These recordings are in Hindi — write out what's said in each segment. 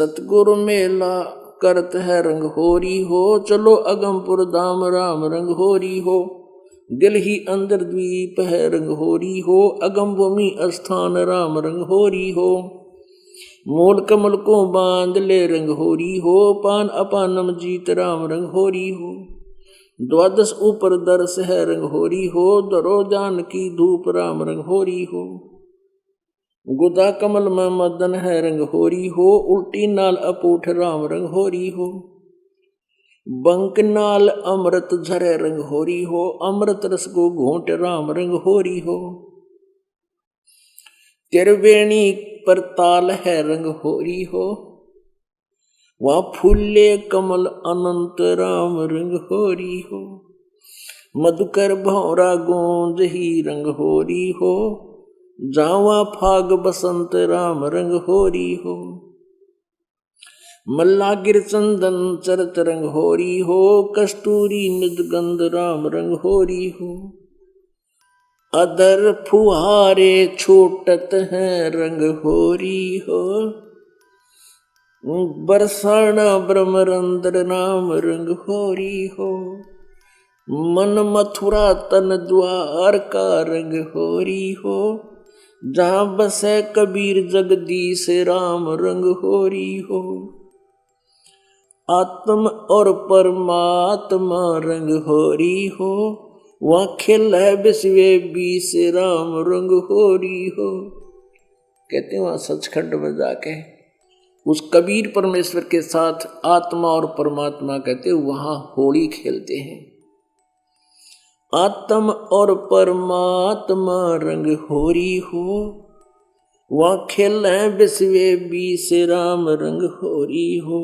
सतगुरु मेला करत है रंग होरी हो, चलो अगमपुर धाम राम रंग होरी हो। दिल ही अंदर द्वीप है रंग होरी हो, अगम भूमि स्थान राम रंग होरी हो। मूल कमल को बांध ले रंग होरी हो, पान अपानम जीत राम रंग होरी हो। द्वादश ऊपर दर्श है रंग होरी हो, दरो जान की धूप राम रंग होरी हो। गुदा कमल में मदन है रंग होरी हो, उल्टी नाल अपूठ राम रंग होरी हो। बंक नाल अमृत झरे रंग होरी हो, अमृत रस को घोंट राम रंग होरी हो। त्रिवेणी पर ताल है रंग होरी हो, वहाँ फूले कमल अनंत राम रंग होरी हो। मधुकर भौरा गूंज ही रंग होरी हो, जावा फाग बसंत राम रंग होरी हो। मल्ला गिर चंदन चरत रंग होरी हो, कस्तूरी निदगंध राम रंग होरी हो। अदर फुहारे छूटत हैं रंग होरी हो, बरसाना ब्रह्मरंद्र नाम रंग होरी हो। मन मथुरा तन द्वार का रंग होरी हो, जहाँ बसे कबीर जगदीश राम रंग होरी हो। आत्म और परमात्मा रंग होरी हो, वहाँ खिल है विश्व बीस राम रंग होरी हो। कहते हैं वहाँ सचखंड में जाके उस कबीर परमेश्वर के साथ आत्मा और परमात्मा कहते वहाँ होली खेलते हैं। आत्म और परमात्मा रंग होरी हो, वहाँ खेल है विश्व बीस राम रंग होरी हो।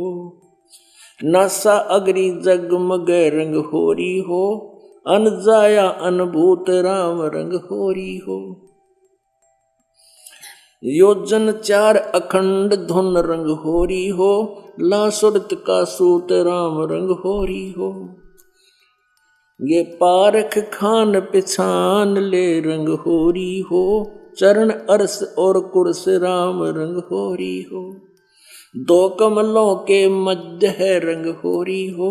नासा अग्नि जगमग रंग होरी हो, अनजाया अनभूत राम रंग होरी हो। योजन चार अखंड धुन रंग होरी हो, लासुरत का सूत राम रंग होरी हो। ये पारख खान पिछान ले रंग होरी हो, चरण अरस और कुर्स राम रंग होरी हो। दो कमलों के मध्य है रंग होरी हो,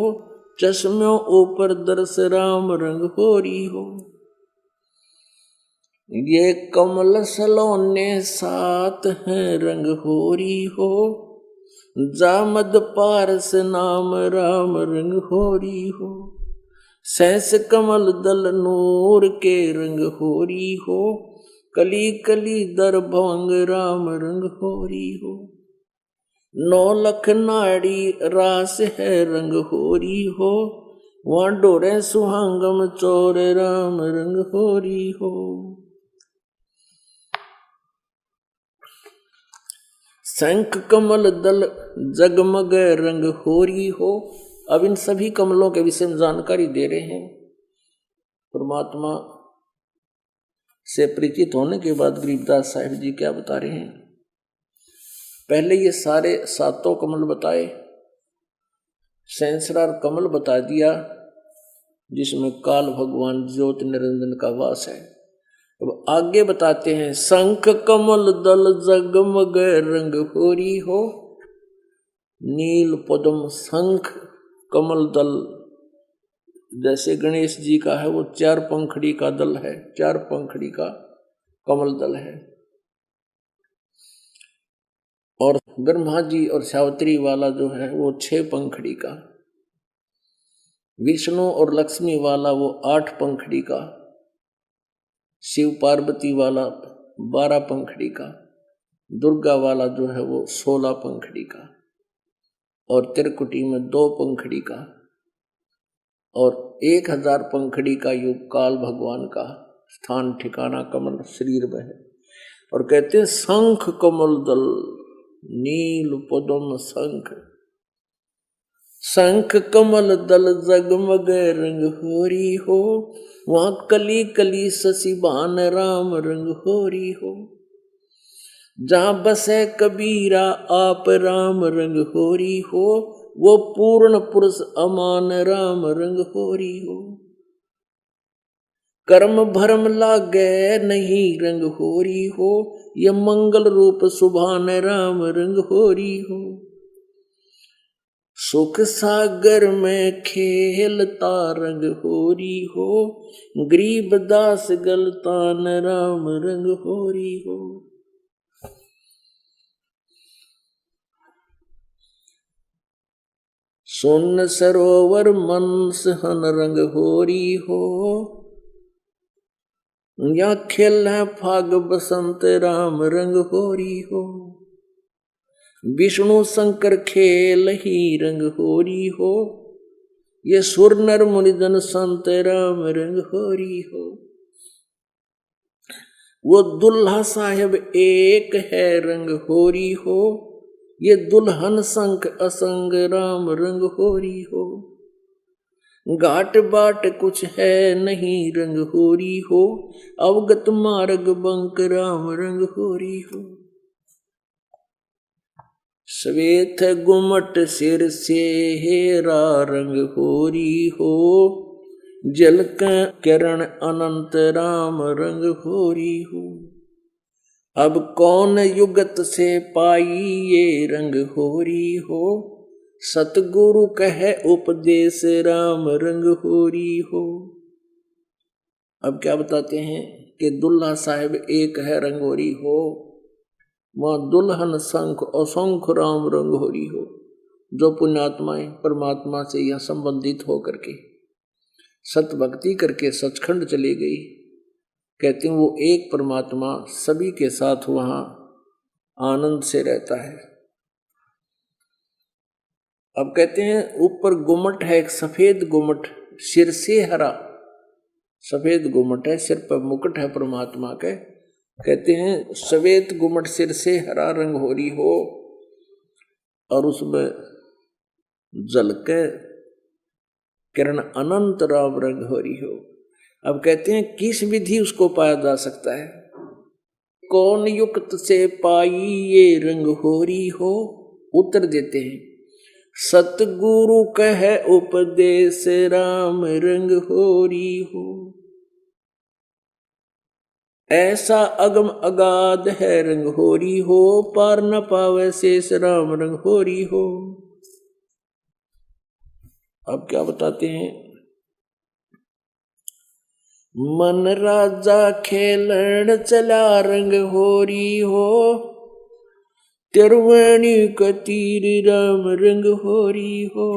चश्मों ऊपर दर्श राम रंग होरी हो। ये कमल सलोने सात हैं रंग होरी हो, जामद पारस नाम राम रंग होरी हो। सहस कमल दल नूर के रंग होरी हो, कली कली दर भंग राम रंग होरी हो। नौ लख नाड़ी रास है रंग होरी हो, वहाँ डोरे सुहांगम चोर राम रंग होरी हो। शंख कमल दल जगमग रंग होरी हो। अब इन सभी कमलों के विषय में जानकारी दे रहे हैं। परमात्मा से परिचित होने के बाद गरीबदास साहिब जी क्या बता रहे हैं। पहले ये सारे सातों कमल बताए, सहस्रार कमल बता दिया जिसमें काल भगवान ज्योत निरंजन का वास है। अब आगे बताते हैं शंख कमल दल जगमग रंग होरी हो। नील पद्म शंख कमल दल, जैसे गणेश जी का है वो चार पंखड़ी का दल है, चार पंखड़ी का कमल दल है। और ब्रह्मा जी और सावित्री वाला जो है वो 6 पंखड़ी का, विष्णु और लक्ष्मी वाला वो 8 पंखड़ी का, शिव पार्वती वाला 12 पंखड़ी का, दुर्गा वाला जो है वो 16 पंखड़ी का, और त्रिकुटी में 2 पंखड़ी का, और 1000 पंखड़ी का युग काल भगवान का स्थान ठिकाना कमल शरीर में है। और कहते हैं शंख कमल दल नील पद्म शंख, शंख कमल दल जगमग रंग होरी हो, वहाँ कली कली शशिबान राम रंग होरी हो। जहाँ बसे कबीरा आप राम रंग होरी हो, वो पूर्ण पुरुष अमान राम रंग होरी हो। कर्म भरम लागे नहीं रंग होरी हो, ये मंगल रूप सुभान राम रंग होरी हो। सुख सागर में खेलता रंग होरी हो, गरीब दास गलतान राम रंग होरी हो। सुन सरोवर मनसहन रंग होरी हो, या खेल है फाग बसंत राम रंग होरी हो। विष्णु शंकर खेल ही रंग होरी हो, ये सुर नर मुनिजन संत राम रंग होरी हो। वो दुल्हा साहेब एक है रंग होरी हो, ये दुल्हन संग असंग राम रंग होरी हो। घाट बाट कुछ है नहीं रंग होरी हो, अवगत मार्ग बंक राम रंग होरी हो। श्वेत गुमट सिर से हेरा रंग होरी हो, जल का किरण अनंत राम रंग होरी हो। अब कौन युगत से पाई ये रंग होरी हो, सतगुरु कहे उपदेश राम रंग होरी हो। अब क्या बताते हैं कि दुल्हा साहेब एक है रंग होरी हो, वहां दुल्हन संख असंख्य राम रंग होरी हो। जो पुण्यात्माएं परमात्मा से यह संबंधित हो करके सत भक्ति करके सचखंड चली गई, कहते हैं वो एक परमात्मा सभी के साथ वहां आनंद से रहता है। अब कहते हैं ऊपर गुमट है, एक सफेद गुमट, सिर से हरा सफेद गुमट है, सिर पर मुकुट है परमात्मा के। कहते हैं सफेद गुमट सिर से हरा रंग होरी हो, और उसमें झलके किरण अनंत राम रंग होरी हो। अब कहते हैं किस विधि उसको पाया जा सकता है, कौन युक्त से पाई ये रंग होरी हो। उत्तर देते हैं सतगुरु कहे उपदेश राम रंग होरी हो। ऐसा अगम अगाध है रंग होरी हो, पार न पावे शेष राम रंग होरी हो। अब क्या बताते हैं, मन राजा खेलन चला रंग होरी हो, तिरवणी कतीर राम रंग होरी हो।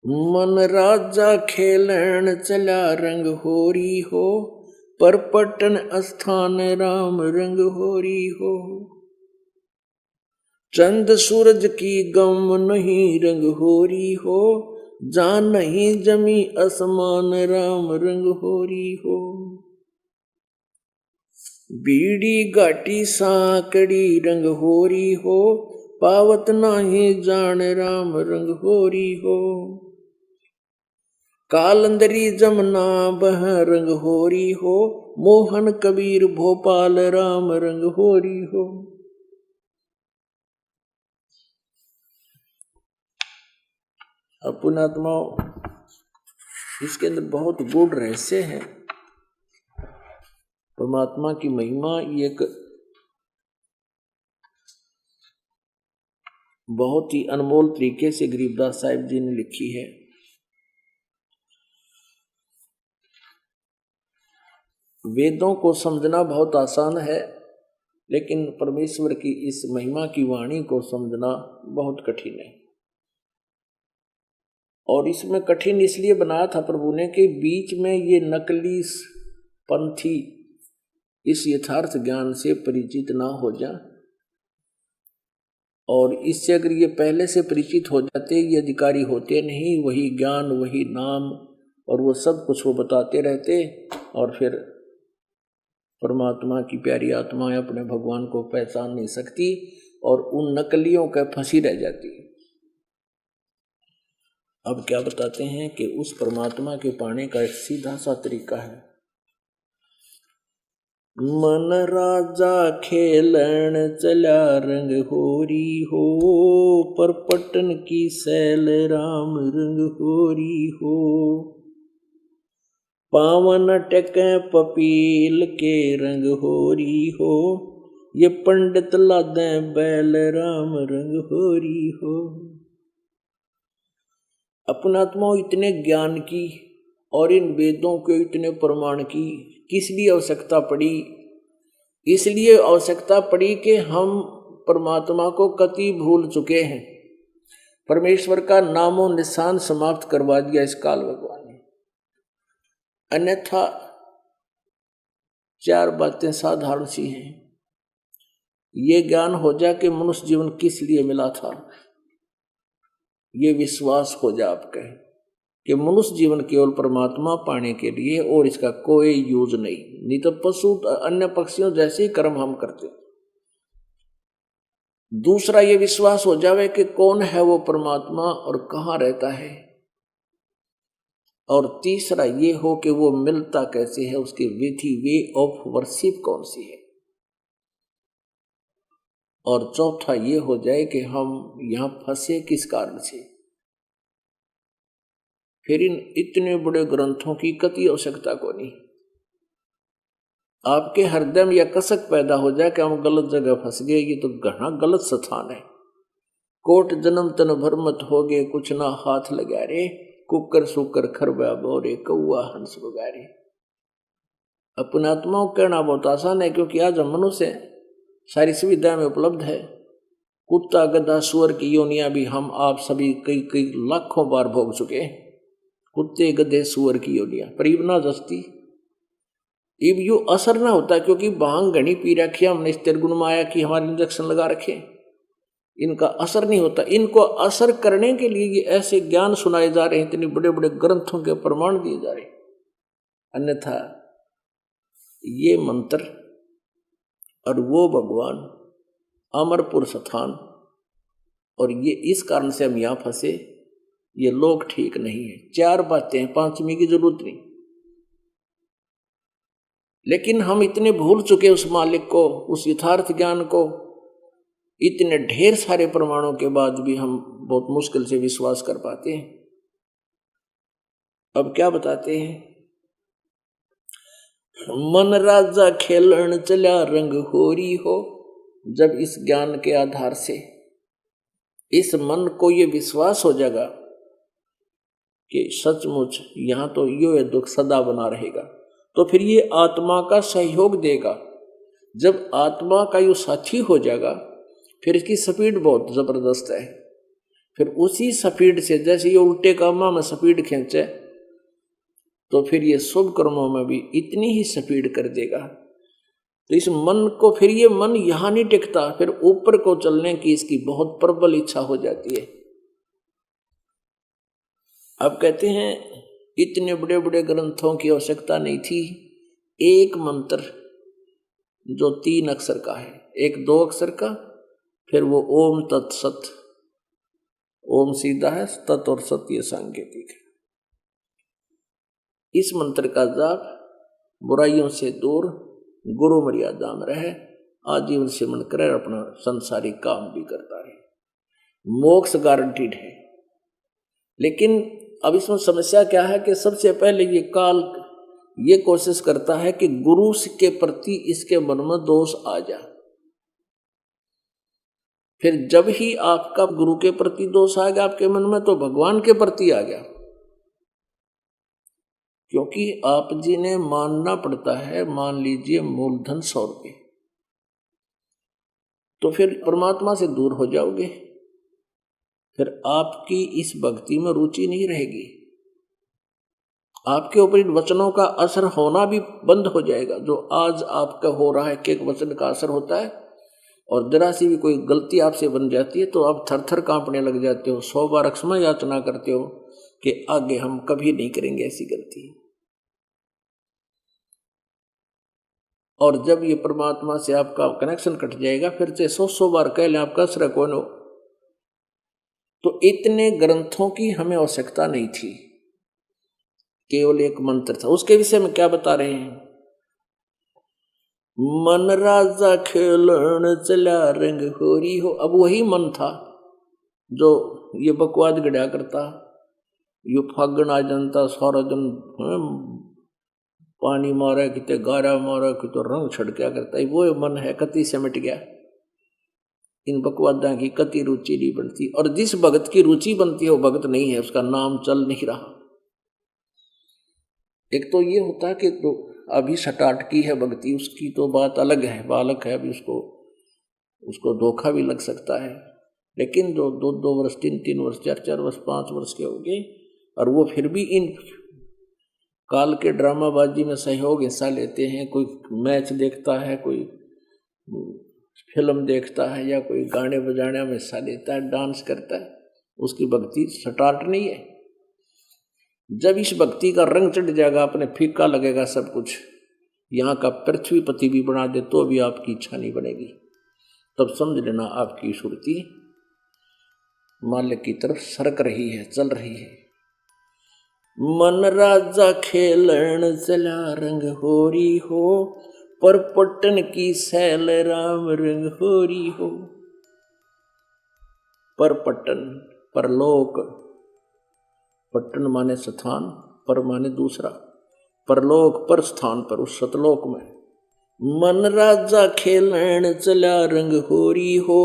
मन राजा खेलन चला रंग होरी हो, पर पटन स्थान राम रंग होरी हो। चंद सूरज की गम नहीं रंग होरी हो, जान नहीं जमी असमान राम रंग होरी हो। बीड़ी घाटी साकड़ी रंग होरी हो, पावत नहीं जान राम रंग होरी हो। कालंदरी जमुना बह रंग होरी हो, मोहन कबीर भोपाल राम रंग होरी हो। पुण्यात्माओं, इसके अंदर बहुत गूढ़ रहस्य है। परमात्मा की महिमा एक बहुत ही अनमोल तरीके से गरीबदास साहिब जी ने लिखी है। वेदों को समझना बहुत आसान है, लेकिन परमेश्वर की इस महिमा की वाणी को समझना बहुत कठिन है। और इसमें कठिन इसलिए बनाया था प्रभु ने कि बीच में ये नकली पंथी इस यथार्थ ज्ञान से परिचित ना हो जाए, और इससे अगर ये पहले से परिचित हो जाते, ये अधिकारी होते नहीं, वही ज्ञान वही नाम और वो सब कुछ वो बताते रहते, और फिर परमात्मा की प्यारी आत्माएं अपने भगवान को पहचान नहीं सकती और उन नकलियों का फंसी रह जाती है। अब क्या बताते हैं कि उस परमात्मा के पाने का एक सीधा सा तरीका है। मन राजा खेलन चला रंग होरी हो, पर पटन की सैल राम रंग होरी हो। पावन टके पपील के रंग होरी हो, ये पंडित लादे बैल राम रंग होरी हो। अपनात्मा इतने ज्ञान की और इन वेदों के इतने प्रमाण की किस लिए आवश्यकता पड़ी? इसलिए आवश्यकता पड़ी कि हम परमात्मा को कति भूल चुके हैं। परमेश्वर का नामो निशान समाप्त करवा दिया इस काल भगवान ने। अन्यथा चार बातें साधारण सी हैं। ये ज्ञान हो जा कि मनुष्य जीवन किस लिए मिला था, ये विश्वास हो जा आपका कि मनुष्य जीवन केवल परमात्मा पाने के लिए और इसका कोई यूज नहीं तो पशु अन्य पक्षियों जैसे ही कर्म हम करते। दूसरा ये विश्वास हो जावे कि कौन है वो परमात्मा और कहाँ रहता है। और तीसरा ये हो कि वो मिलता कैसे है, उसकी विधि वे ऑफ वर्शिप कौन सी है। और चौथा ये हो जाए कि हम यहां फंसे किस कारण से। फिर इन इतने बड़े ग्रंथों की कति आवश्यकता को नहीं। आपके हृदय में यह कसक पैदा हो जाए कि हम गलत जगह फंस गए, ये तो घना गलत स्थान है। कोट जन्म तन भरमत हो गए, कुछ ना हाथ लगा रे, कुकर सुकर खरबा बोरे, कौआ हंस बगारे। अपने आत्माओं कहना बहुत आसान है, क्योंकि आज हम मनुष्य सारी सुविधाएं में उपलब्ध है। कुत्ता गधा सुअर की योनियां भी हम आप सभी कई कई लाखों बार भोग चुके हैं। कुत्ते गधे सुअर की योनियां परीब ना जस्ती इब यू असर ना होता, क्योंकि भांग घनी पी रखी हमने इस तिरगुण माया की, हमारे इंजेक्शन लगा रखे, इनका असर नहीं होता। इनको असर करने के लिए ये ऐसे ज्ञान सुनाए जा रहे हैं, इतने बड़े बड़े ग्रंथों के प्रमाण दिए जा रहे हैं। अन्यथा ये मंत्र और वो भगवान अमरपुर स्थान, और ये इस कारण से हम यहां फंसे। ये लोग ठीक नहीं है। चार बातें हैं, पांचवी की जरूरत नहीं। लेकिन हम इतने भूल चुके उस मालिक को, उस यथार्थ ज्ञान को। इतने ढेर सारे प्रमाणों के बाद भी हम बहुत मुश्किल से विश्वास कर पाते हैं। अब क्या बताते हैं? मन राजा खेलन चला रंग होरी हो। जब इस ज्ञान के आधार से इस मन को ये विश्वास हो जाएगा कि सचमुच यहां तो यो दुख सदा बना रहेगा, तो फिर ये आत्मा का सहयोग देगा। जब आत्मा का यो साथी हो जाएगा, फिर इसकी स्पीड बहुत जबरदस्त है। फिर उसी स्पीड से, जैसे ये उल्टे कामों में स्पीड खींचे, तो फिर ये शुभ कर्मों में भी इतनी ही स्पीड कर देगा। तो इस मन को, फिर ये मन यहां नहीं टिकता, फिर ऊपर को चलने की इसकी बहुत प्रबल इच्छा हो जाती है। अब कहते हैं इतने बड़े बड़े ग्रंथों की आवश्यकता नहीं थी। एक मंत्र जो 3 अक्षर का है, एक 2 अक्षर का, फिर वो ओम तत्सत। ओम सीधा है, तत् और सत ये सांकेतिक है। इस मंत्र का जाप बुराइयों से दूर गुरु मर्यादा में रहे, आजीवन सिमरण करे, अपना संसारिक काम भी करता रहे, मोक्ष गारंटीड है। लेकिन अब इसमें समस्या क्या है कि सबसे पहले ये काल ये कोशिश करता है कि गुरु के प्रति इसके मन में दोष आ जाए। फिर जब ही आपका गुरु के प्रति दोष आ गया आपके मन में, तो भगवान के प्रति आ गया। क्योंकि आप जी ने मानना पड़ता है, मान लीजिए मूलधन 100 रुपये, तो फिर परमात्मा से दूर हो जाओगे। फिर आपकी इस भक्ति में रुचि नहीं रहेगी, आपके ऊपर इन वचनों का असर होना भी बंद हो जाएगा। जो आज आपका हो रहा है कि एक वचन का असर होता है, और जरा सी भी कोई गलती आपसे बन जाती है तो आप थर थर कांपने लग जाते हो, 100 बार क्षमा याचना करते हो कि आगे हम कभी नहीं करेंगे ऐसी गलती। और जब ये परमात्मा से आपका कनेक्शन कट जाएगा, फिर से 100 बार कह लें आपका असर कौन हो। तो इतने ग्रंथों की हमें आवश्यकता नहीं थी, केवल एक मंत्र था। उसके विषय में क्या बता रहे हैं? मन राजा खेलन चला रंग होरी हो। अब वही मन था जो ये बकवाद गढ़ा करता, यो फागण आ जनता सारा दिन पानी मारा कितने गारा मारा कि तो रंग छड़किया करता है, वो मन है कति सिमट गया। इन बकवादा की कति रुचि नहीं बनती, और जिस भगत की रुचि बनती है वो भगत नहीं है, उसका नाम चल नहीं रहा। एक तो ये होता है कि तो अभी स्टार्ट की है भक्ति, उसकी तो बात अलग है, बालक है अभी, उसको धोखा भी लग सकता है। लेकिन जो 2-2 वर्ष 3-3 वर्ष 4-4 वर्ष 5 वर्ष के हो गए, और वो फिर भी इन काल के ड्रामाबाजी में सहयोग हिस्सा लेते हैं, कोई मैच देखता है, कोई फिल्म देखता है, या कोई गाने बजाने में हिस्सा लेता है, डांस करता है, उसकी भक्ति स्टार्ट नहीं है। जब इस भक्ति का रंग चढ़ जाएगा, अपने फीका लगेगा सब कुछ, यहाँ का पृथ्वीपति भी बना दे तो भी आपकी इच्छा नहीं बनेगी, तब समझ लेना आपकी सुरती मालिक की तरफ सरक रही है, चल रही है। मन राजा खेलन चला रंग होरी हो, पर पट्टन की सैल राम रंग होरी हो। पर पट्टन, परलोक, पट्टन माने स्थान, पर माने दूसरा, परलोक पर स्थान पर, उस सतलोक में। मन राजा खेलन चला रंग होरी हो,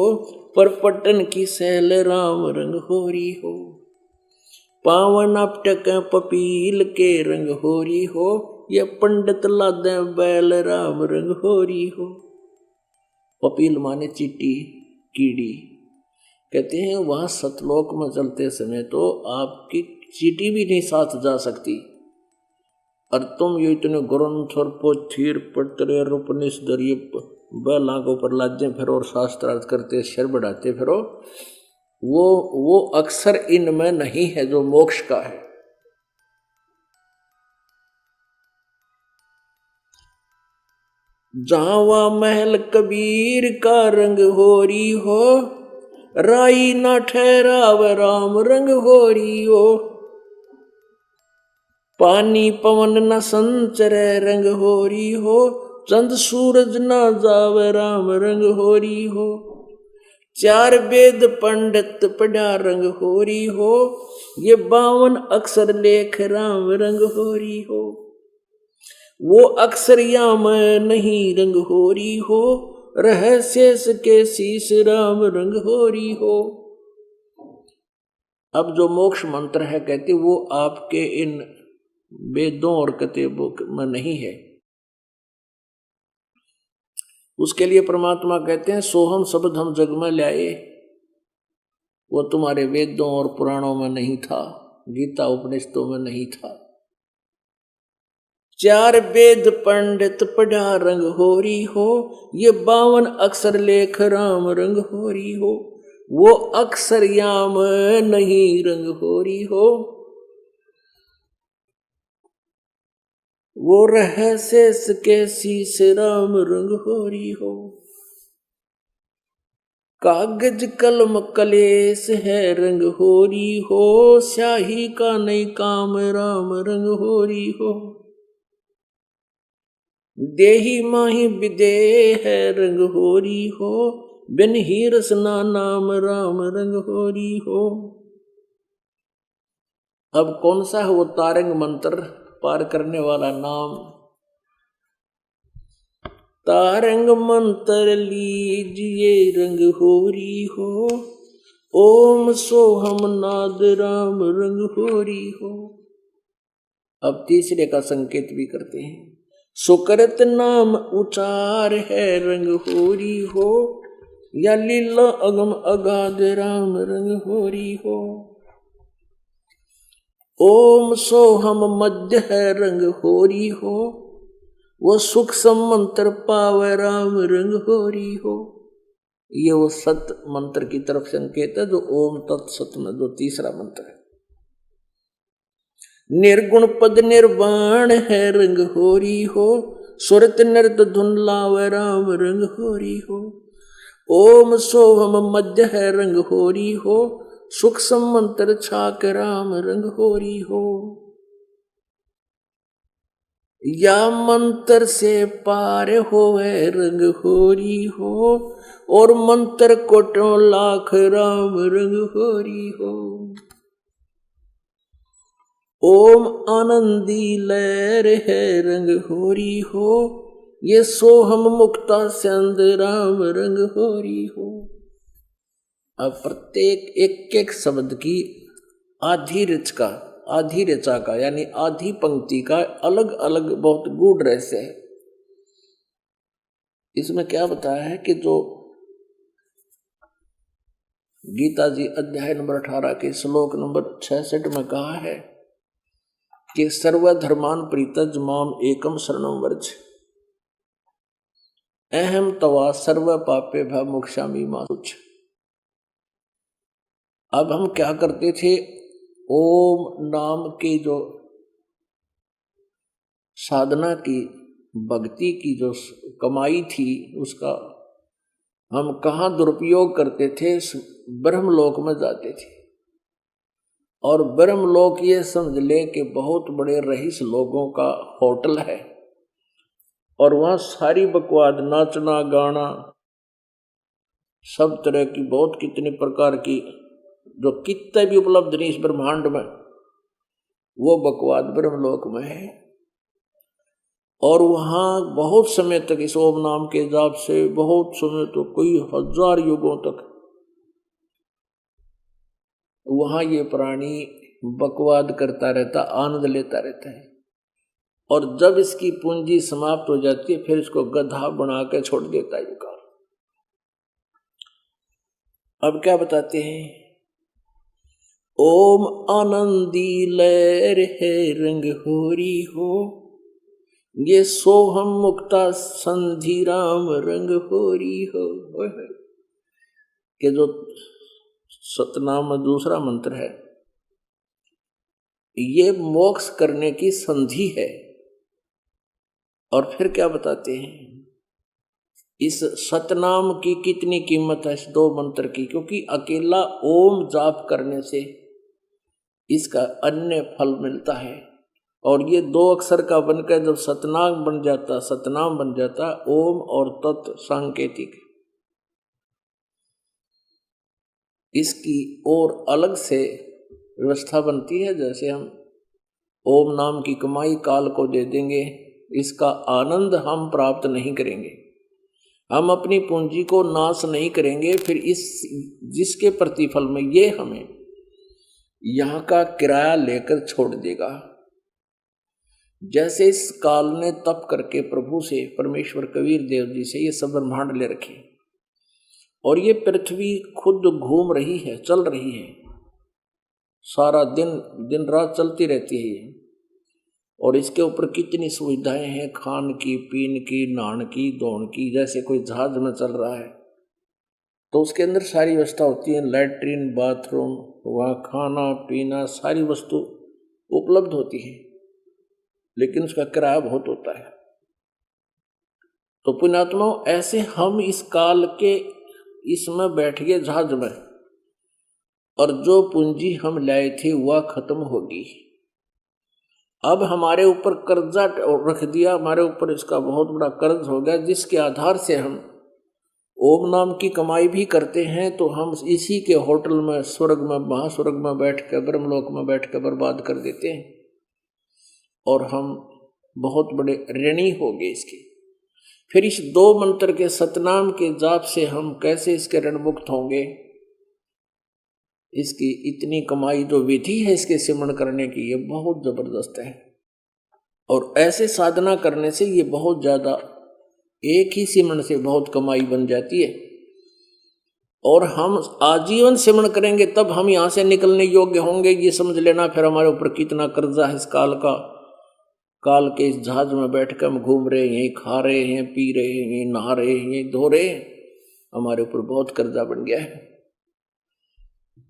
पर पट्टन की सैल राम रंग होरी हो। पावन अपटक पपील के रंग होरी हो, ये पंडित लादे बैल राम रंग होरी हो। पपील माने चीटी, कीड़ी। कहते हैं वहां सतलोक में चलते समय तो आपकी चीटी भी नहीं साथ जा सकती, और तुम ये इतने ग्रंथ और पोथीर पत्र और उपनिषद ये बैलों के ऊपर लादे फिरो और शास्त्रार्थ करते सिर बढ़ाते फिरो, वो अक्सर इनमें नहीं है जो मोक्ष का है। जावा महल कबीर का रंग होरी हो, राई ना ठहराव राम रंग होरी हो। पानी पवन न संचरे रंग होरी हो, चंद सूरज ना जावे राम रंग होरी हो। 4 वेद पंडित पढ़ा रंग होरी हो, ये 52 अक्षर लेख राम रंग होरी हो। वो अक्षर याम नहीं रंग होरी हो, रहस्य के शीश राम रंग होरी हो। अब जो मोक्ष मंत्र है कहते वो आपके इन वेदों और किताबों में नहीं है। उसके लिए परमात्मा कहते हैं सोहम शब्द हम जग में लाए, वो तुम्हारे वेदों और पुराणों में नहीं था, गीता उपनिषदों में नहीं था। 4 वेद पंडित पढ़ा रंग होरी हो, ये 52 अक्षर लेख राम रंग होरी हो। वो अक्षर याम नहीं रंग होरी हो, वो रहस्य के शीश राम रंग होरी हो। कागज कलम कलेश है रंग होरी हो, स्याही का नहीं काम राम रंग होरी हो। देही माही विदेह है रंग होरी हो, बिन ही रसना नाम राम रंग होरी हो। अब कौन सा है वो तारंग मंत्र पार करने वाला नाम? तारंग मंत्र लीजिए रंग होरी हो, ओम सोहम नाद राम रंग होरी हो। अब तीसरे का संकेत भी करते हैं। सुकृत नाम उचार है रंग होरी हो, या लीला अगम अगाध राम रंग होरी हो। ओम सोहम मध्य है रंग होरी हो, वो सुख मंत्र पावे राम रंग होरी हो। ये वो सत मंत्र की तरफ संकेत है जो ओम तत्सत में जो तीसरा मंत्र है। निर्गुण पद निर्वाण है रंग होरी हो, सुरत नृत धुन लावे राम रंग होरी हो। ओम सोहम मध्य है रंग होरी हो, सुख मंत्र छाक राम रंग होरी हो। या मंत्र से पार होवे रंग होरी हो, और मंत्र कोटों लाख राम रंग होरी हो। ओम आनंदी लहर है रंग होरी हो, ये सोहम मुक्ता संद राम रंग होरी हो। अब प्रत्येक एक एक शब्द की आधी ऋचा का यानी आधी पंक्ति का अलग अलग बहुत गूढ़ रहस्य है। इसमें क्या बताया है कि जो गीता जी अध्याय नंबर 18 के श्लोक नंबर 66 में कहा है कि सर्वधर्मान परित्यज माम एकम शरणम व्रज अहम तवा सर्व पापे भ मोक्षामि मा शुच। अब हम क्या करते थे, ओम नाम की जो साधना की भक्ति की जो कमाई थी उसका हम कहाँ दुरुपयोग करते थे, ब्रह्मलोक में जाते थे। और ब्रह्मलोक ये समझ ले कि बहुत बड़े रईस लोगों का होटल है और वहाँ सारी बकवाद नाचना गाना सब तरह की बहुत कितने प्रकार की जो कितने भी उपलब्ध नहीं इस ब्रह्मांड में वो बकवाद ब्रह्मलोक में है। और वहाँ बहुत समय तक इस ओम नाम के जाप से बहुत समय तक कोई 1000 युगों तक वहाँ ये प्राणी बकवाद करता रहता, आनंद लेता रहता है। और जब इसकी पूंजी समाप्त हो जाती है फिर इसको गधा बना के छोड़ देता है काल। अब क्या बताते हैं, ओम आनंदी लहर है रंग होरी हो, ये सोहम मुक्ता संधि राम रंग होरी हो। कि जो सतनाम में दूसरा मंत्र है ये मोक्ष करने की संधि है। और फिर क्या बताते हैं, इस सतनाम की कितनी कीमत है इस 2 मंत्र की, क्योंकि अकेला ओम जाप करने से इसका अन्य फल मिलता है। और ये 2 अक्षर का बनकर जब सतनाम बन जाता ओम और तत् सांकेतिक, इसकी और अलग से व्यवस्था बनती है। जैसे हम ओम नाम की कमाई काल को दे देंगे, इसका आनंद हम प्राप्त नहीं करेंगे, हम अपनी पूंजी को नाश नहीं करेंगे, फिर इस जिसके प्रतिफल में ये हमें यहाँ का किराया लेकर छोड़ देगा। जैसे इस काल ने तप करके प्रभु से, परमेश्वर कबीर देव जी से ये सब ब्रह्मांड ले रखे और ये पृथ्वी खुद घूम रही है, चल रही है, सारा दिन रात चलती रहती है ये। और इसके ऊपर कितनी सुविधाएं हैं, खान की, पीन की, नहान की, धोन की। जैसे कोई जहाज में चल रहा है तो उसके अंदर सारी व्यवस्था होती है, लैट्रिन, बाथरूम, वहाँ खाना पीना सारी वस्तु उपलब्ध होती है, लेकिन उसका किराया बहुत होता है। तो पुण्यात्माओं, ऐसे हम इस काल के इसमें बैठ गए जहाज में और जो पूंजी हम लाए थे वह खत्म होगी। अब हमारे ऊपर कर्जा रख दिया, हमारे ऊपर इसका बहुत बड़ा कर्ज हो गया, जिसके आधार से हम ओम नाम की कमाई भी करते हैं तो हम इसी के होटल में, स्वर्ग में, महास्वर्ग में बैठ कर, ब्रह्मलोक में बैठ कर बर्बाद कर देते हैं और हम बहुत बड़े ऋणी हो गए इसके। फिर इस 2 मंत्र के सतनाम के जाप से हम कैसे इसके ऋण मुक्त होंगे। इसकी इतनी कमाई जो विधि है इसके सिमरण करने की ये बहुत जबरदस्त है। और ऐसे साधना करने से ये बहुत ज्यादा, एक ही सिमरण से बहुत कमाई बन जाती है। और हम आजीवन सिमरण करेंगे तब हम यहाँ से निकलने योग्य होंगे, ये समझ लेना। फिर हमारे ऊपर कितना कर्जा है इस काल का। काल के इस जहाज में बैठ कर हम घूम रहे हैं, खा रहे हैं, पी रहे हैं, नहा रहे हैं, धो रहे हैं, हमारे ऊपर बहुत कर्जा बन गया है।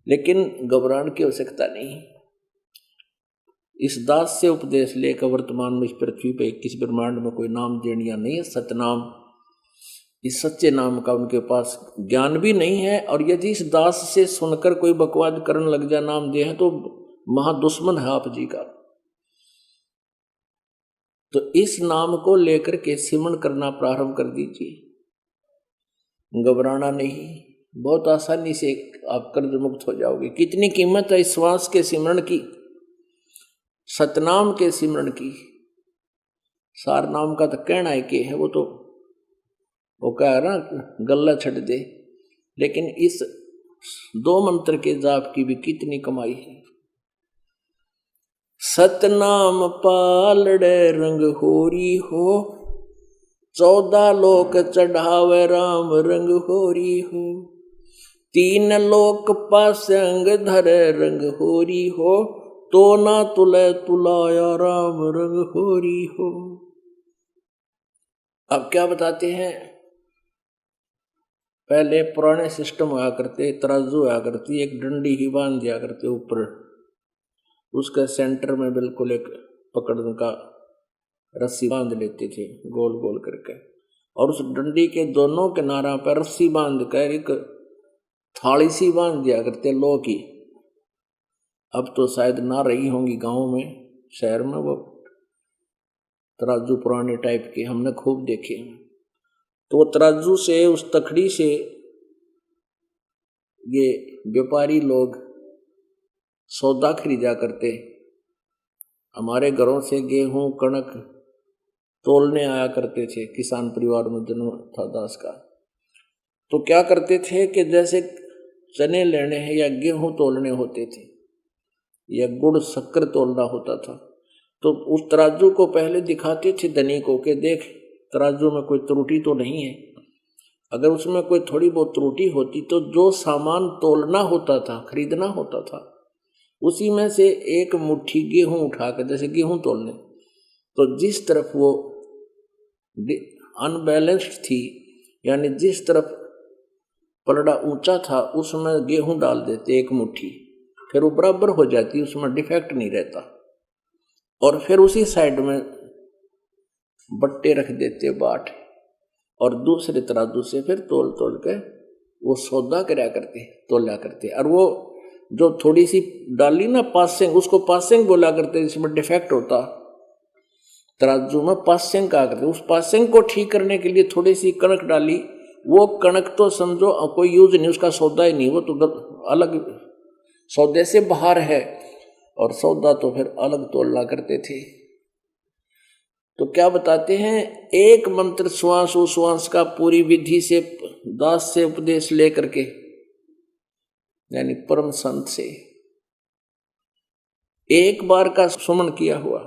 लेकिन घबराने की आवश्यकता नहीं। इस दास से उपदेश लेकर वर्तमान में इस पृथ्वी पे 21 ब्रह्मांड में कोई नाम देनिया नहीं है। सतनाम, इस सच्चे नाम का उनके पास ज्ञान भी नहीं है। और यदि इस दास से सुनकर कोई बकवाद करने लग जाए नाम दे है तो महादुश्मन है आप जी का। तो इस नाम को लेकर के सिमरण करना प्रारंभ कर दीजिए, घबराना नहीं, बहुत आसानी से आप कर्ज मुक्त हो जाओगे। कितनी कीमत है इस श्वास के सिमरण की। सतनाम के सिमरण की। सार नाम का तो कहना है कि है, वो कह रहा गल्ला छट दे, लेकिन इस 2 मंत्र के जाप की भी कितनी कमाई है। सतनाम पालड़े रंग होरी हो, 14 लोक चढ़ावे राम रंग होरी हो, 3 लोक पासंग धरे रंग होरी हो, तो ना तुले तुलाया राम रंग होरी हो। अब क्या बताते हैं, पहले पुराने सिस्टम हुआ करते, तराजू हुआ करती, एक डंडी ही बांध दिया करते ऊपर, उसके सेंटर में बिल्कुल एक पकड़ने का रस्सी बांध लेते थे गोल गोल करके, और उस डंडी के दोनों किनारा पर रस्सी बांध कर एक थाली सी बांध दिया करते लोह की। अब तो शायद ना रही होंगी गांव में, शहर में वो तराजू पुराने टाइप के हमने खूब देखे हैं। तो वो तराजू से, उस तखड़ी से ये व्यापारी लोग सौदा खरीदा करते। हमारे घरों से गेहूं कणक तोलने आया करते थे, किसान परिवार में जन्म था दास का। तो क्या करते थे कि जैसे चने लेने हैं या गेहूं तोलने होते थे या गुड़ शक्कर तोलना होता था, तो उस तराजू को पहले दिखाते थे धनी को कि देख तराजू में कोई त्रुटि तो नहीं है। अगर उसमें कोई थोड़ी बहुत त्रुटि होती तो जो सामान तोलना होता था, खरीदना होता था, उसी में से एक मुट्ठी गेहूं उठाकर, जैसे गेहूं तोलने, तो जिस तरफ वो अनबैलेंस्ड थी, यानी जिस तरफ पलड़ा ऊंचा था उसमें गेहूं डाल देते एक मुट्ठी, फिर वो बराबर हो जाती, उसमें डिफेक्ट नहीं रहता। और फिर उसी साइड में बट्टे रख देते बाट, और दूसरे तराजू से फिर तोल तोल के वो सौदा कराया करते, तोला करते। और वो जो थोड़ी सी डाली ना पासिंग, उसको पासिंग बोला करते, जिसमें डिफेक्ट होता तराजू में पासिंग कहा करते। उस पासिंग को ठीक करने के लिए थोड़ी सी कणक डाली, वो कणक तो समझो कोई यूज नहीं, उसका सौदा ही नहीं, वो तो अलग सौदे से बाहर है, और सौदा तो फिर अलग तोलना करते थे। तो क्या बताते हैं, एक मंत्र श्वास उश्वास का पूरी विधि से दास से उपदेश लेकर के, यानी परम संत से एक बार का सुमन किया हुआ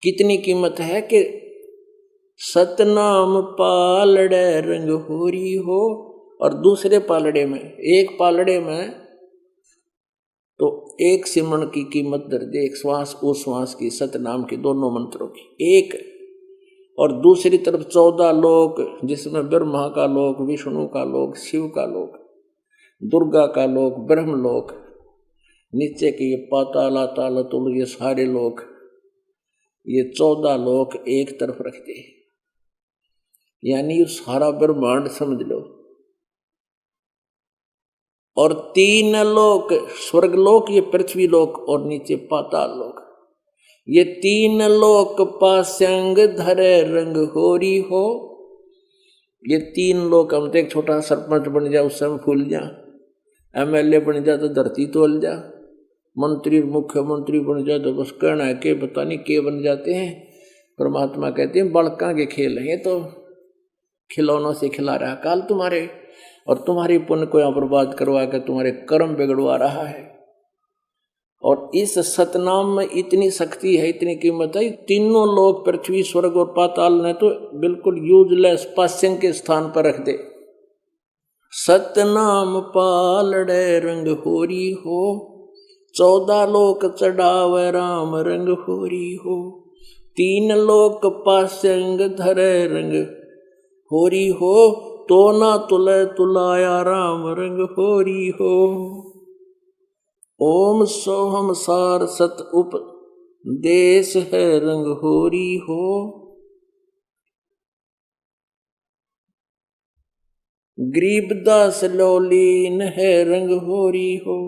कितनी कीमत है कि सतनाम पालड़े रंग होरी हो, और दूसरे पालड़े में, एक पालड़े में तो एक सिमरण की कीमत दर्ज, एक श्वास उश्वास की, सतनाम की, दोनों मंत्रों की एक, और दूसरी तरफ 14 लोक, जिसमें ब्रह्मा का लोक, विष्णु का लोक, शिव का लोक, दुर्गा का लोक, ब्रह्म लोक, नीचे के ये पाताल आताल तुल, ये सारे लोक, ये 14 लोक एक तरफ रखते, यानी ये सारा ब्रह्मांड समझ लो। और 3 लोक, स्वर्ग लोक, ये पृथ्वी लोक, और नीचे पाताल लोक, ये 3 लोक पासंग धरे रंग होरी हो। ये 3 लोक, हम तो एक छोटा सरपंच बन जा उस समय फूल जा, MLA बन जा तो धरती तोल जा, मंत्री मुख्यमंत्री बन जा तो बस कहना है कि पता नहीं के बन जाते हैं। परमात्मा कहते हैं बालका के खेल हैं, तो खिलौनों से खिला रहा काल तुम्हारे, और तुम्हारी पुण्य को यहाँ बर्बाद करवा कर तुम्हारे कर्म बिगड़वा रहा है। और इस सतनाम में इतनी शक्ति है, इतनी कीमत है, तीनों लोग पृथ्वी स्वर्ग और पाताल ने तो बिल्कुल यूजलेस पासिंग के स्थान पर रख दे। सतनाम पालड़े रंग होरी हो, 14 लोक चढ़ावे राम रंग होरी हो, 3 लोक पासंग धरे रंग होरी हो, तो ना तुले तुलाया राम रंग होरी हो। ओम सोहम सार सत उपदेश है रंग होरी हो। गरीबदास लौलीन है रंग होरी हो,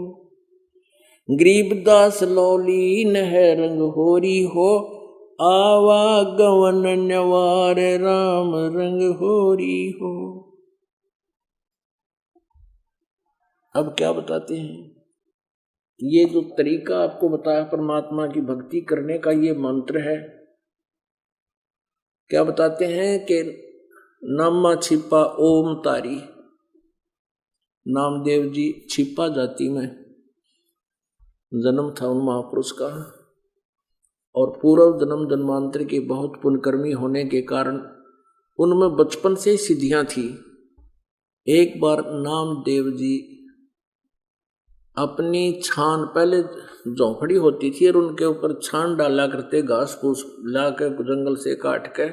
गरीबदास लौलीन है रंग होरी हो, आवागमन न्यवार राम रंग होरी हो। अब क्या बताते हैं, ये जो तरीका आपको बताया परमात्मा की भक्ति करने का, ये मंत्र है। क्या बताते हैं कि नामा छिपा ओम तारी। नामदेव जी छिपा जाति में जन्म था उन महापुरुष का, और पूर्व जन्म जन्मांतर के बहुत पुण्यकर्मी होने के कारण उनमें बचपन से ही सिद्धियां थी। एक बार नामदेव जी अपनी छान, पहले झोंपड़ी होती थी और उनके ऊपर छान डाला करते, घास फूस ला के जंगल से काट के,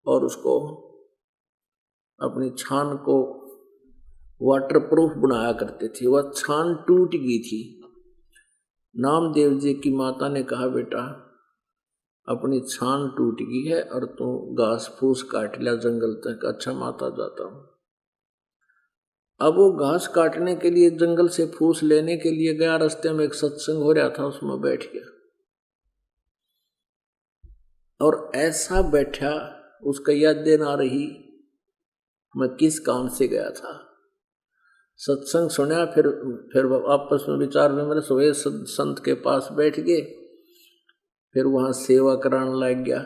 और उसको अपनी छान को वाटरप्रूफ बनाया करते थे। वह छान टूट गई थी। नामदेव जी की माता ने कहा, बेटा अपनी छान टूट गई है और तू घास फूस काट लिया जंगल तक। अच्छा माता, जाता हूं। अब वो घास काटने के लिए जंगल से फूस लेने के लिए गया। रास्ते में एक सत्संग हो रहा था, उसमें बैठ गया और ऐसा बैठा, उसका यादें ना रही मैं किस काम से गया था। सत्संग सुना, फिर आपस में विचार में मेरे सोए संत के पास बैठ गए। फिर वहां सेवा कराने लग गया।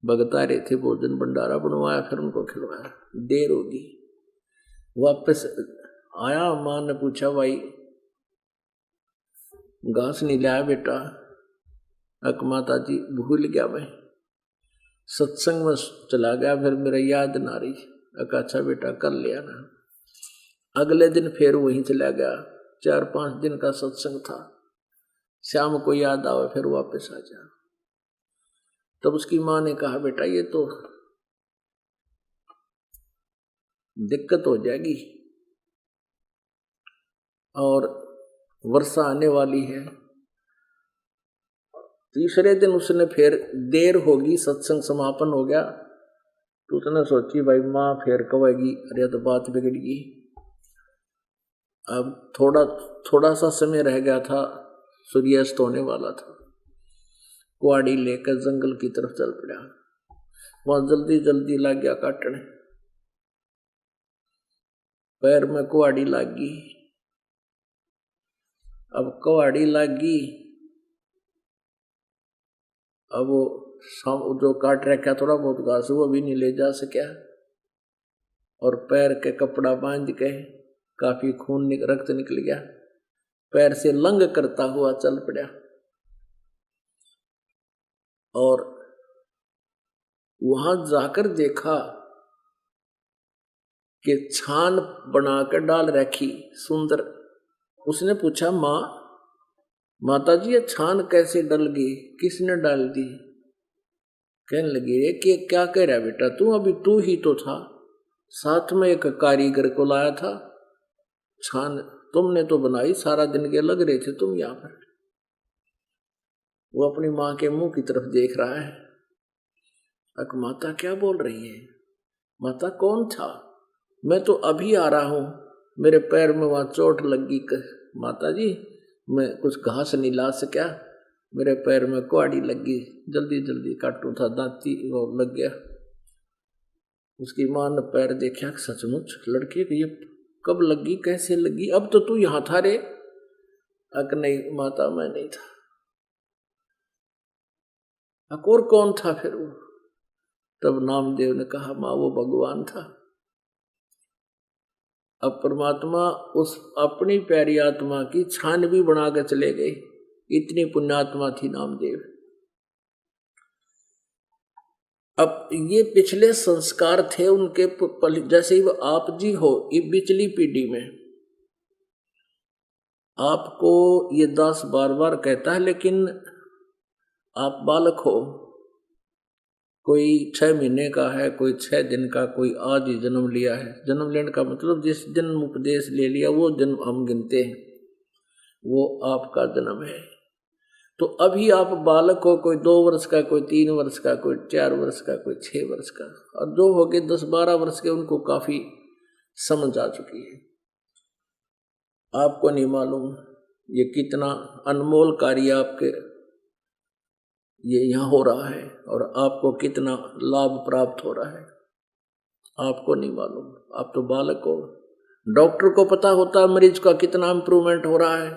भगता रहे थे, भोजन भंडारा बनवाया, फिर उनको खिलवाया। देर होगी, वापस आया। मां ने पूछा, भाई घास नहीं लाया बेटा? अक माता जी भूल गया, मैं सत्संग में चला गया, फिर मेरा याद ना रही। अक अच्छा बेटा, कर लिया ना। अगले दिन फिर वहीं चला गया। 4-5 दिन का सत्संग था। शाम को याद आवे, फिर वापस आ जा। तब उसकी मां ने कहा, बेटा ये तो दिक्कत हो जाएगी और वर्षा आने वाली है। तीसरे दिन उसने फिर, देर होगी, सत्संग समापन हो गया, तो उसने सोची भाई माँ फिर कहेगी, अरे तो बात बिगड़ गई। अब थोड़ा सा समय रह गया था, सूर्यास्त होने वाला था। कुआड़ी लेकर जंगल की तरफ चल पड़ा। वहां जल्दी जल्दी लग गया काटने। पैर में कुआड़ी लग गई। अब कुआड़ी लग गई, अब वो जो काट रखा थोड़ा बहुत घास, वो भी नहीं ले जा सका, और पैर के कपड़ा बांध के काफी खून रक्त निकल गया। पैर से लंग करता हुआ चल पड़ा और वहां जाकर देखा कि छान बनाकर डाल रखी सुंदर। उसने पूछा, माता जी ये छान कैसे डल गई, किसने डाल दी? कहने लगी, रे कि क्या कह रहा बेटा तू? अभी तू ही तो था, साथ में एक कारीगर को लाया था। छान तुमने तो बनाई, सारा दिन के लग रहे थे तुम यहाँ पर। वो अपनी माँ के मुंह की तरफ देख रहा है। अक माता क्या बोल रही है? माता कौन था? मैं तो अभी आ रहा हूं, मेरे पैर में वहां चोट लगी। माता जी मैं कुछ घास नहीं ला सका, मेरे पैर में कुआड़ी लगी, जल्दी जल्दी काटू था, दांती वो लग गया। उसकी मां ने पैर देखा, सचमुच लड़के को ये कब लगी, कैसे लगी? अब तो तू यहां था रे। अक नहीं माता, मैं नहीं था। अक और कौन था फिर वो? तब नामदेव ने कहा, मां वो भगवान था। अब परमात्मा उस अपनी प्यारी आत्मा की छान भी बना के चले गए। इतनी पुण्यात्मा थी नामदेव। अब ये पिछले संस्कार थे उनके, जैसे ही आप जी हो, ये पिछली पीढ़ी में आपको ये दास बार बार कहता है, लेकिन आप बालक हो। कोई 6 महीने का है, कोई 6 दिन का, कोई आज ही जन्म लिया है। जन्म लेने का मतलब जिस जन्म उपदेश ले लिया वो जन्म हम गिनते हैं, वो आपका जन्म है। तो अभी आप बालक हो, कोई 2 वर्ष का, कोई 3 वर्ष का, कोई 4 वर्ष का, कोई 6 वर्ष का, और जो हो गए 10-12 वर्ष के, उनको काफी समझ आ चुकी है। आपको नहीं मालूम ये कितना अनमोल कार्य आपके ये यहाँ हो रहा है और आपको कितना लाभ प्राप्त हो रहा है, आपको नहीं मालूम। आप तो बालक हो, डॉक्टर को पता होता है मरीज का कितना इंप्रूवमेंट हो रहा है,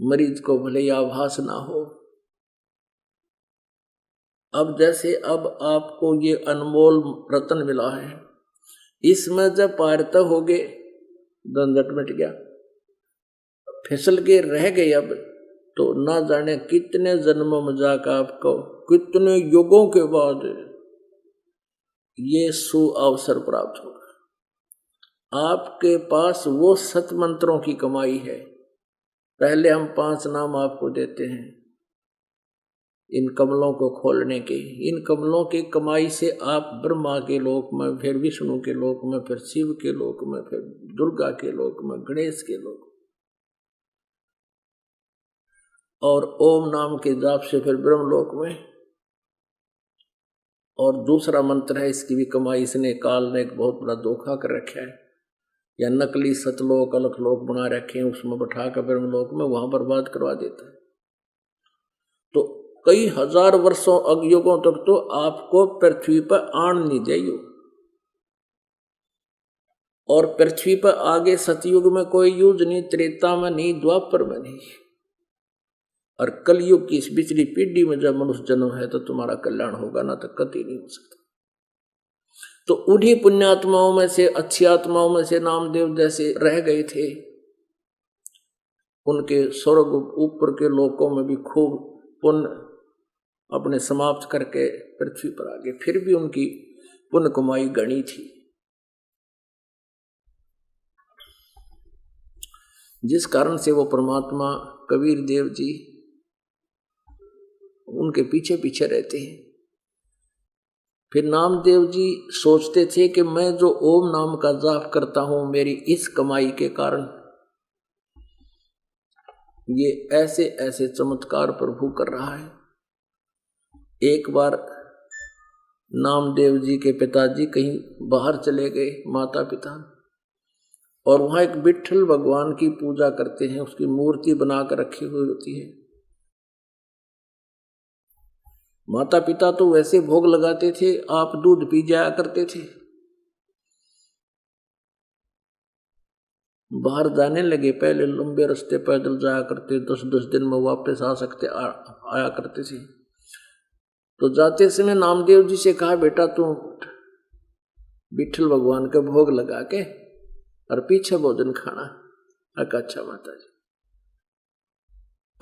मरीज को भले ही आभास ना हो। अब जैसे अब आपको ये अनमोल रत्न मिला है, इसमें जब पारता हो गए, झंझट मिट गया, फिसल के रह गए, अब तो ना जाने कितने जन्मों में जाकर आपको, कितने युगों के बाद ये सुअवसर प्राप्त होगा। आपके पास वो सत मंत्रों की कमाई है। पहले हम 5 नाम आपको देते हैं इन कमलों को खोलने के। इन कमलों की कमाई से आप ब्रह्मा के लोक में, फिर विष्णु के लोक में, फिर शिव के लोक में, फिर दुर्गा के लोक में, गणेश के लोक में, और ओम नाम के जाप से फिर ब्रह्मलोक में। और दूसरा मंत्र है, इसकी भी कमाई इसने काल ने एक बहुत बड़ा धोखा कर रखा है, या नकली सतलोक अलखलोक बना रखे हैं, उसमें बैठा कर ब्रह्मलोक में वहां बर्बाद करवा देता है। तो कई हजार वर्षों अगयुगों तक तो आपको पृथ्वी पर आन नहीं देयो। और पृथ्वी पर आगे सतयुग में कोई युग नहीं, त्रेता में नहीं, द्वापर में नहीं, और कलयुग की इस पिछली पीढ़ी में जब मनुष्य जन्म है तो तुम्हारा कल्याण होगा, ना तो कति नहीं हो सकता। तो उन्हीं पुण्यात्माओं में से, अच्छी आत्माओं में से नामदेव जैसे रह गए थे, उनके स्वर्ग ऊपर के लोकों में भी खूब पुण्य अपने समाप्त करके पृथ्वी पर आ गए। फिर भी उनकी पुण्य कमाई गणी थी, जिस कारण से वो परमात्मा कबीर देव जी उनके पीछे पीछे रहते हैं। फिर नामदेव जी सोचते थे कि मैं जो ओम नाम का जाप करता हूं, मेरी इस कमाई के कारण ये ऐसे ऐसे चमत्कार प्रभु कर रहा है। एक बार नामदेव जी के पिताजी कहीं बाहर चले गए, माता पिता, और वहां एक विट्ठल भगवान की पूजा करते हैं, उसकी मूर्ति बनाकर रखी हुई होती है। माता पिता तो वैसे भोग लगाते थे, आप दूध पी जाया करते थे। बाहर जाने लगे, पहले लंबे रास्ते पैदल जाया करते, 10-10 दिन में वापस आ सकते आया करते थे। तो जाते समय नामदेव जी से कहा, बेटा तू विट्ठल भगवान के भोग लगा के और पीछे भोजन खाना। अच्छा माता जी।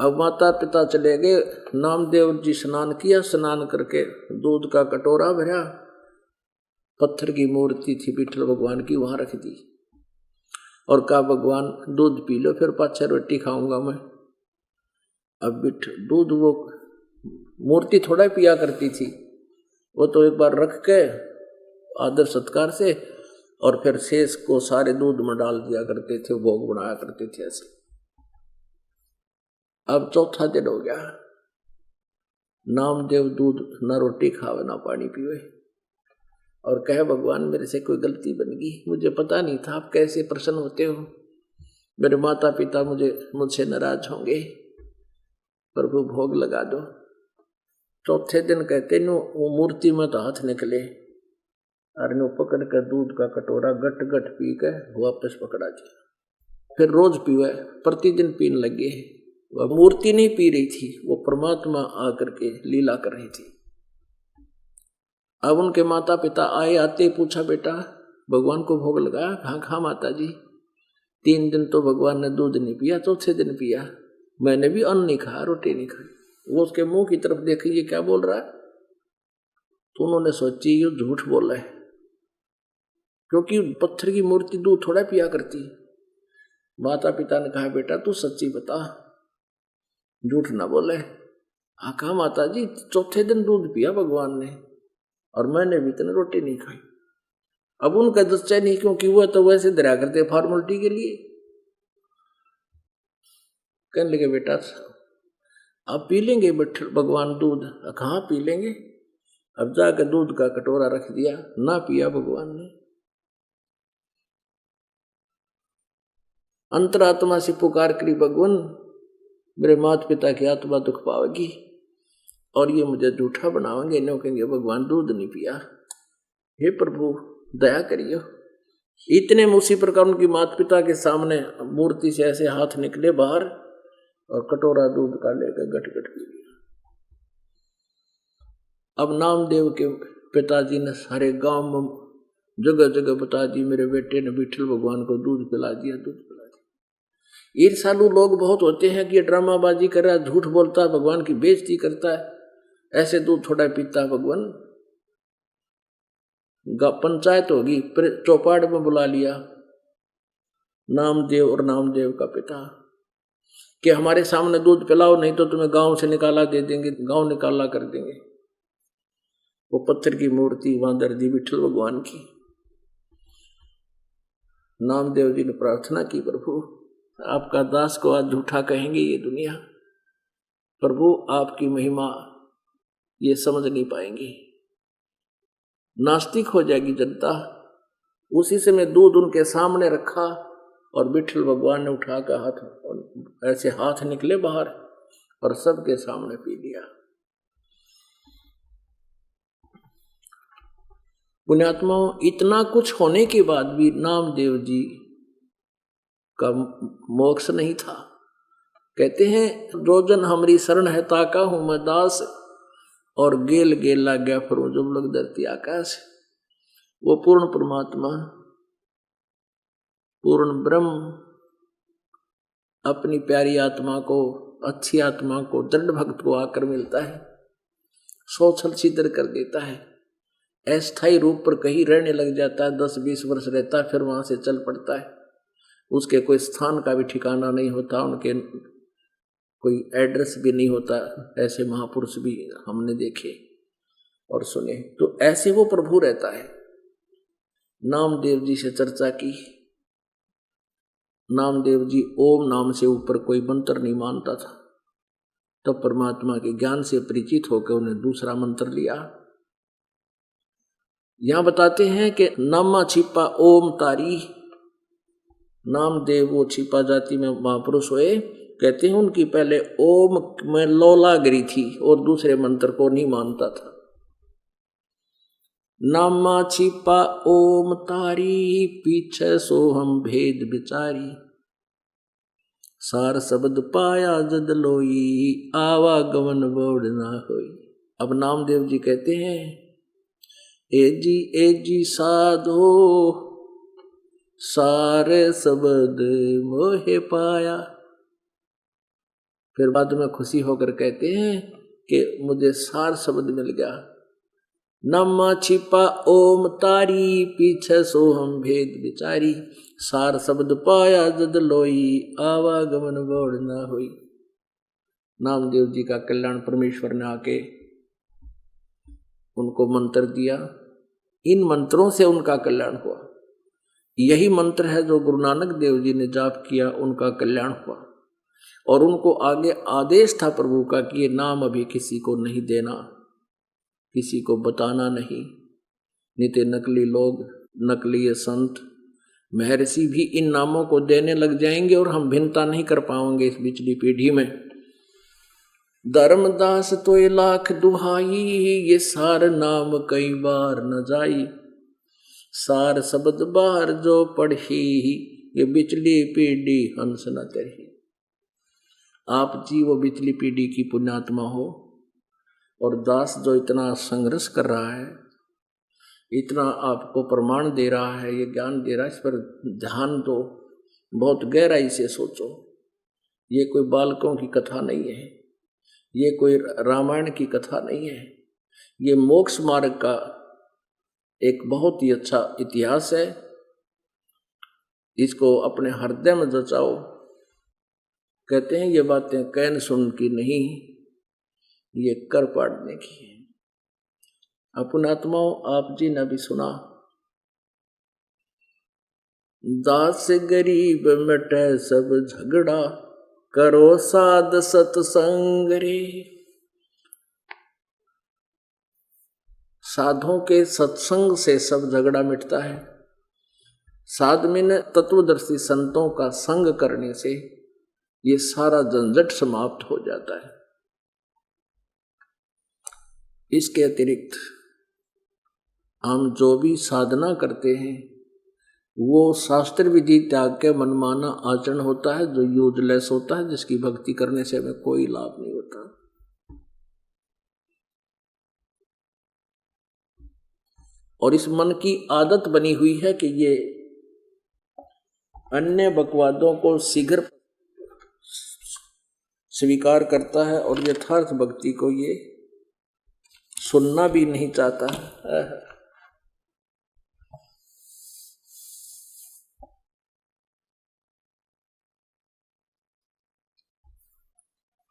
अब माता पिता चले गए, नामदेव जी स्नान किया, स्नान करके दूध का कटोरा भरा, पत्थर की मूर्ति थी विट्ठल भगवान की, वहां रख दी और कहा भगवान दूध पी लो, फिर पाछे रोटी खाऊंगा मैं। अब दूध वो मूर्ति थोड़ा पिया करती थी, वो तो एक बार रख के आदर सत्कार से और फिर शेष को सारे दूध में डाल दिया करते थे, भोग बनाया करते थे ऐसे। अब चौथा दिन हो गया, नामदेव दूध ना रोटी खावे ना पानी पीवे, और कहे भगवान मेरे से कोई गलती बन गई, मुझे पता नहीं था आप कैसे प्रसन्न होते हो, मेरे माता पिता मुझसे नाराज होंगे, प्रभु भोग लगा दो। चौथे दिन कहते नो वो मूर्ति में तो हाथ निकले और नो पकड़ कर दूध का कटोरा गट गट पी कर वापस पकड़ा दिया। फिर रोज पीवे, प्रतिदिन पीने लगे। वह मूर्ति नहीं पी रही थी, वो परमात्मा आकर के लीला कर रही थी। अब उनके माता पिता आए, आते पूछा बेटा भगवान को भोग लगाया? हाँ हाँ माता जी, 3 दिन तो भगवान ने दूध नहीं पिया, चौथे दिन पिया, मैंने भी अन्न नहीं खाया, रोटी नहीं खाई। वो उसके मुंह की तरफ देखी, ये क्या बोल रहा है? तो उन्होंने सोची ये झूठ बोल रहा है, क्योंकि पत्थर की मूर्ति दूध थोड़ा पिया करती। माता पिता ने कहा बेटा तू सच्ची बता, झूठ ना बोले। हाँ कहा माता जी, चौथे दिन दूध पिया भगवान ने और मैंने भी इतनी रोटी नहीं खाई। अब उनका दस्ता नहीं, क्योंकि वह तो वैसे दरा करते फॉर्मेलिटी के लिए। कहने लगे बेटा अब पी लेंगे भगवान दूध? कहाँ पी लेंगे। अब जाकर दूध का कटोरा रख दिया, ना पिया भगवान ने। अंतरात्मा से पुकार करी, भगवान मेरे माता पिता की आत्मा दुख पावेगी और ये मुझे झूठा बनावेंगे, नो कहेंगे भगवान दूध नहीं पिया। हे प्रभु दया करियो, इतने में उसी प्रकार उनकी माता पिता के सामने मूर्ति से ऐसे हाथ निकले बाहर और कटोरा दूध का लेकर गट गट पी लिया। अब नामदेव के पिताजी ने सारे गांव में जगह जगह बता दी, मेरे बेटे ने विठल भगवान को दूध पिला दिया, दूध पिला दिया। ईर्ष्यालु लोग बहुत होते हैं कि ये ड्रामाबाजी कर रहा है, झूठ बोलता है, भगवान की बेइज्जती करता है, ऐसे दूध थोड़ा पीता है भगवान। पंचायत होगी, चौपाड़ में बुला लिया नामदेव और नामदेव का पिता कि हमारे सामने दूध पिलाओ, नहीं तो तुम्हें गांव से निकाला दे देंगे, गांव निकाला कर देंगे। वो पत्थर की मूर्ति वहां दर दी विठल भगवान की। नामदेव जी ने प्रार्थना की, प्रभु आपका दास को आज झूठा कहेंगे ये दुनिया, प्रभु आपकी महिमा ये समझ नहीं पाएंगी, नास्तिक हो जाएगी जनता। उसी से मैं दूध उनके सामने रखा और विठल भगवान ने उठाकर हाथ, ऐसे हाथ निकले बाहर और सबके सामने पी लिया। पुण्यात्माओं, इतना कुछ होने के बाद भी नामदेव जी का मोक्ष नहीं था। कहते हैं रोजन हमारी शरण है ताका हूं मैं दास, और गेल गेल ला गया फिर जब लग धरती आकाश। वो पूर्ण परमात्मा, पूर्ण ब्रह्म अपनी प्यारी आत्मा को, अच्छी आत्मा को, दृढ़ भक्त को आकर मिलता है, सोचल सिद्ध कर देता है, अस्थायी रूप पर कहीं रहने लग जाता है, 10-20 वर्ष रहता है, फिर वहां से चल पड़ता है। उसके कोई स्थान का भी ठिकाना नहीं होता, उनके कोई एड्रेस भी नहीं होता। ऐसे महापुरुष भी हमने देखे और सुने। तो ऐसे वो प्रभु रहता है। नामदेव जी से चर्चा की। नामदेव जी ओम नाम से ऊपर कोई मंत्र नहीं मानता था, तब परमात्मा के ज्ञान से परिचित होकर उन्हें दूसरा मंत्र लिया। यहां बताते हैं कि नामा छिपा ओम तारी। नामदेव वो छिपा जाति में महापुरुष हुए। कहते हैं उनकी पहले ओम में लोलागिरी थी और दूसरे मंत्र को नहीं मानता था। नामा छिपा ओम तारी, पीछे सो हम भेद बिचारी, सार शब्द पाया जद लोई, आवागमन बोड़ ना होई। अब नामदेव जी कहते हैं ए जी साधो, सारे शब्द मोहे पाया। फिर बाद में खुशी होकर कहते हैं कि मुझे सार शब्द मिल गया। नमा छिपा ओम तारी, पीछे सो हम भेद बिचारी, सार शब्द पाया जद लोई, आवागमन बोड़ ना होई। नामदेव जी का कल्याण परमेश्वर ने आके उनको मंत्र दिया। इन मंत्रों से उनका कल्याण हुआ। यही मंत्र है जो गुरु नानक देव जी ने जाप किया, उनका कल्याण हुआ। और उनको आगे आदेश था प्रभु का कि ये नाम अभी किसी को नहीं देना, किसी को बताना नहीं। नित्य नकली लोग, नकली संत, महर्षि भी इन नामों को देने लग जाएंगे और हम भिन्नता नहीं कर पाएंगे इस पिछली पीढ़ी में। धर्मदास तो ये लाख दुहाई, ये सार नाम कई बार न जाई, सार शब्द बाहर जो पढ़ी, ये बिचली पीढ़ी हंस न तरही। आप जी वो बिचली पीढ़ी की पुण्यात्मा हो, और दास जो इतना संघर्ष कर रहा है, इतना आपको प्रमाण दे रहा है, ये ज्ञान दे रहा है, इस पर ध्यान दो, बहुत गहराई से सोचो। ये कोई बालकों की कथा नहीं है, ये कोई रामायण की कथा नहीं है, ये मोक्ष मार्ग का एक बहुत ही अच्छा इतिहास है। इसको अपने हृदय में जचाओ। कहते हैं ये बातें कैन सुन की नहीं, ये कर पाड़ने की है। अपनात्माओं, आप जी ने भी सुना, दास गरीब मिटे सब झगड़ा, करो साध सत्संग रे। साधों के सत्संग से सब झगड़ा मिटता है। साध में तत्वदर्शी संतों का संग करने से ये सारा झंझट समाप्त हो जाता है। इसके अतिरिक्त हम जो भी साधना करते हैं, वो शास्त्र विधि त्याग के मनमाना आचरण होता है जो यूजलेस होता है, जिसकी भक्ति करने से हमें कोई लाभ नहीं होता। और इस मन की आदत बनी हुई है कि ये अन्य बकवादों को शीघ्र स्वीकार करता है और यथार्थ भक्ति को ये सुनना भी नहीं चाहता है।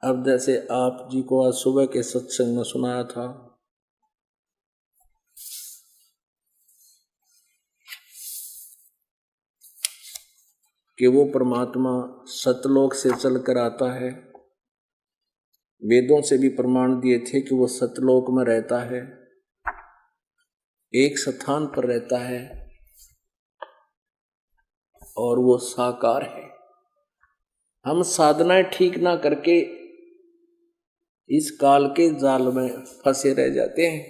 अब जैसे आप जी को आज सुबह के सत्संग में सुनाया था कि वो परमात्मा सतलोक से चलकर आता है, वेदों से भी प्रमाण दिए थे कि वो सतलोक में रहता है, एक स्थान पर रहता है और वो साकार है। हम साधनाएं ठीक ना करके इस काल के जाल में फंसे रह जाते हैं।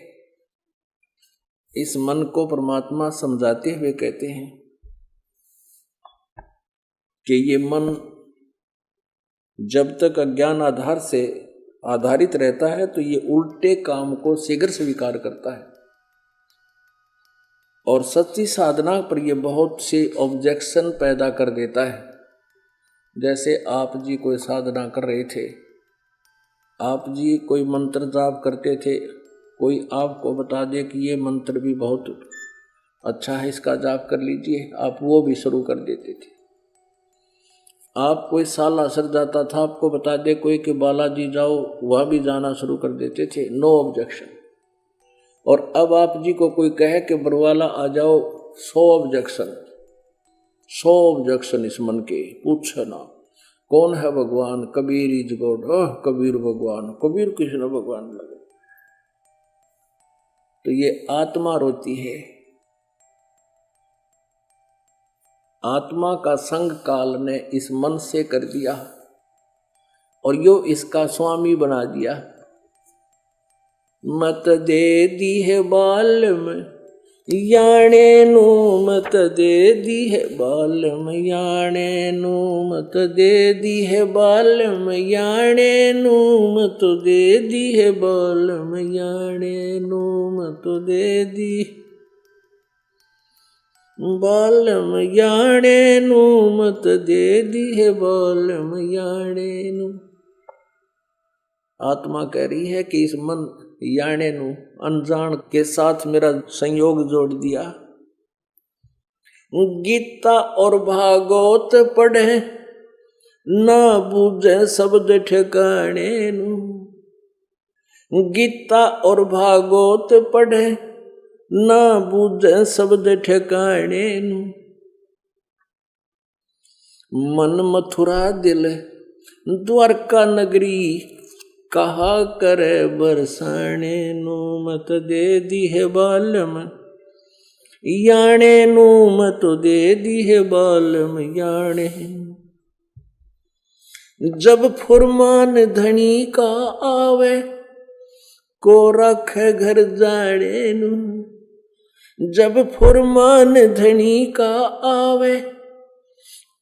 इस मन को परमात्मा समझाते हुए कहते हैं कि ये मन जब तक अज्ञान आधार से आधारित रहता है तो ये उल्टे काम को शीघ्र स्वीकार करता है और सच्ची साधना पर ये बहुत से ऑब्जेक्शन पैदा कर देता है। जैसे आप जी कोई साधना कर रहे थे, आप जी कोई मंत्र जाप करते थे, कोई आपको बता दे कि ये मंत्र भी बहुत अच्छा है, इसका जाप कर लीजिए, आप वो भी शुरू कर देते थे। आप कोई सालासर जाता था, आपको बता दे कोई कि बालाजी जाओ, वह भी जाना शुरू कर देते थे, नो ऑब्जेक्शन। और अब आप जी को कोई कहे कि बरवाला आ जाओ, 100 ऑब्जेक्शन, 100 ऑब्जेक्शन इस मन के। पूछना कौन है भगवान? Kabir is God. कबीर भगवान, कबीर कृष्ण भगवान लगे। तो ये आत्मा रोती है। आत्मा का संग काल ने इस मन से कर दिया और यो इसका स्वामी बना दिया। मत दे दी है बाल में याने नू, मत दे दी है बाल में याने नू, मत दे दी है बाल में याने नू, मत दे दी है बाल में याने नू, मत दे दी बालम याणे नू, मत दे दी है बालम याणे नू। आत्मा कह रही है कि इस मन याणे नू, अनजान के साथ मेरा संयोग जोड़ दिया। गीता और भागवत पढ़े ना बूझे शब्द ठिकाने नू। गीता और भागवत पढ़े ना बूझे शब्द ठिकाने नू। मन मथुरा दिल द्वारका नगरी कहा करे बरसाने नू, मत दे दी है बालम याणे नू, मत दे दी है बालम याणे। जब फुरमान धनी का आवे को रखे घर जाने नू। जब फुरमान धनी का आवे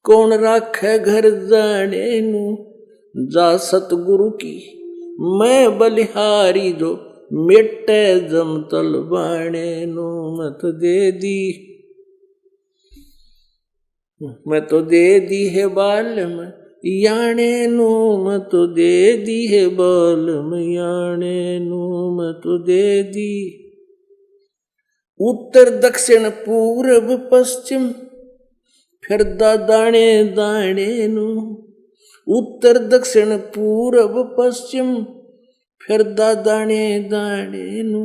कौन राखे घर जाने नू। जा सतगुरु की मैं बलिहारी जो मिटे जमतल बाणे नू, मत दे दी, मैं तो दे दी है बालम याणे नू, मत दे दी है बालम याणे नू, मत दे दी। उत्तर दक्षिण पूर्व पश्चिम फिरदा दाणे दाणे नू। उत्तर दक्षिण पूर्व पश्चिम फिरदा दाणे दाणे नू।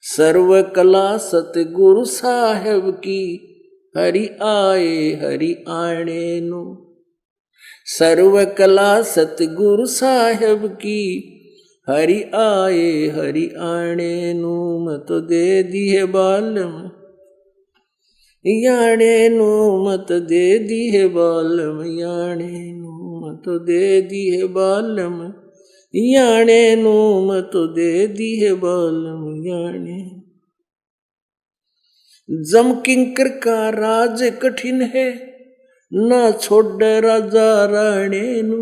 सर्व कला सतगुरु साहेब की हरि आए हरि आणे नू। सर्व कला सतगुरु साहेब की हरि आए हरि आणे नू, मत दे दी है बालम याणे नू, मत दे दी है बालम याणे नू, मत दे दी है बालम याणे नू, मत दे दी है बालम याणे। जम किंकर का राज कठिन है, ना छोड़ राजा राणे नु।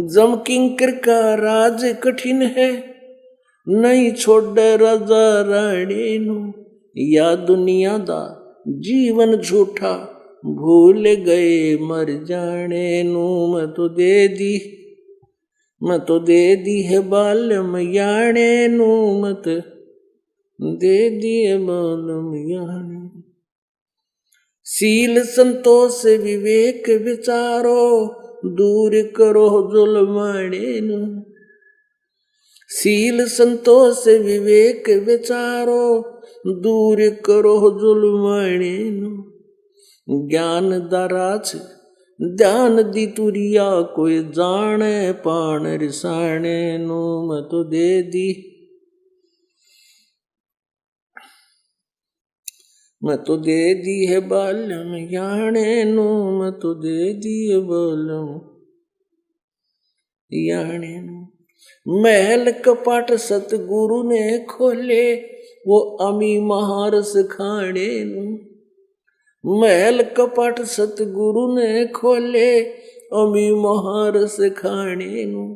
जम किंकर का राज कठिन है, नहीं छोड़ राजा राणे नु। या दुनिया दा जीवन झूठा, भूल गए मर जाने नू। मैं तो दे दी है बालम याने नू। मत दे दिए बालम याने। सील संतोष विवेक विचारो, दूर करो जुल्माने नू। सील संतोष विवेक विचारो, दूर करो जुल्माने नू। ज्ञान दराज ध्यान दी तुरिया, कोई जाने पान रिसाने नू। मैं तो दे दी, मैं तो दे दी है बालम याने नू। मैं तो दे दी है बालम याने नू। महल कपाट सतगुरु ने खोले, वो अमी महारस खाने नू। महल कपाट सतगुरु ने खोले, अमी महारस खाने नू।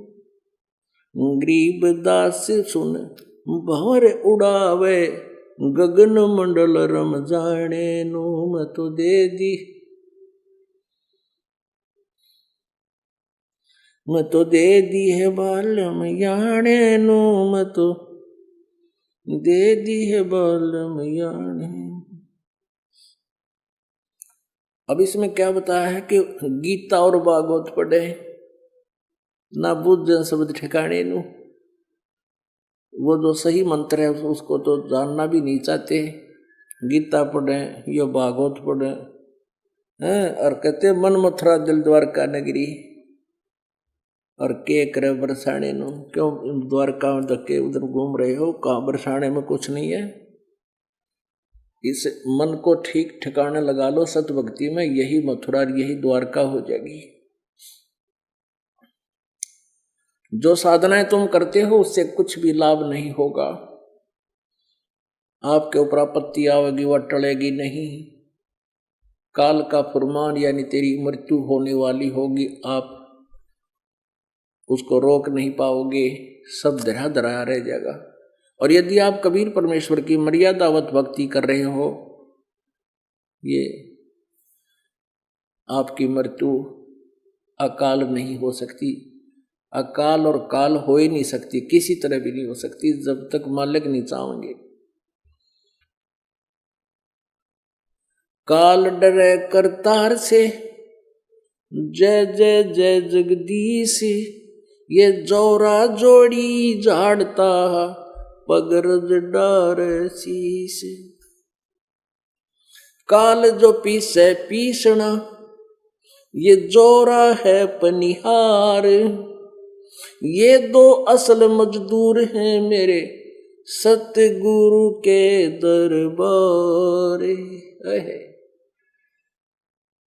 गरीब दास सुन भंवर उड़ावे, गगन मंडल रम जाने नू। मैं तो दे दी, मैं तो दे दी है बालम याने नू। मैं तो दे दी है बालम याने। अब इसमें क्या बताया है कि गीता और भागवत पढ़े, ना बुझ शब्द ठिकाने नू। वो जो सही मंत्र है उसको तो जानना भी नहीं चाहते। गीता पढ़े या भागवत पढ़े हैं, और कहते मन मथुरा दिल द्वारका नगरी, और के करे बरसाने नू। क्यों द्वारका में धक्के उधर घूम रहे हो, कहाँ बरसाने में कुछ नहीं है। इस मन को ठीक ठिकाने लगा लो सत भक्ति में, यही मथुरा यही द्वारका हो जाएगी। जो साधनाएं तुम करते हो उससे कुछ भी लाभ नहीं होगा। आपके ऊपर आपत्ति आवेगी, वह टलेगी नहीं। काल का फरमान यानी तेरी मृत्यु होने वाली होगी, आप उसको रोक नहीं पाओगे, सब धरा धराया रह जाएगा। और यदि आप कबीर परमेश्वर की मर्यादावत भक्ति कर रहे हो, ये आपकी मृत्यु अकाल नहीं हो सकती। अकाल और काल हो ही नहीं सकती, किसी तरह भी नहीं हो सकती जब तक मालिक नहीं चाहेंगे। काल डरे करतार से, जय जय जय जगदीश। ये जोरा जोड़ी झाड़ता, पगरज डार शीश। काल जो पीसे पीसना, ये जोरा है पनिहार। ये दो असल मजदूर हैं मेरे, सतगुरु के दरबार।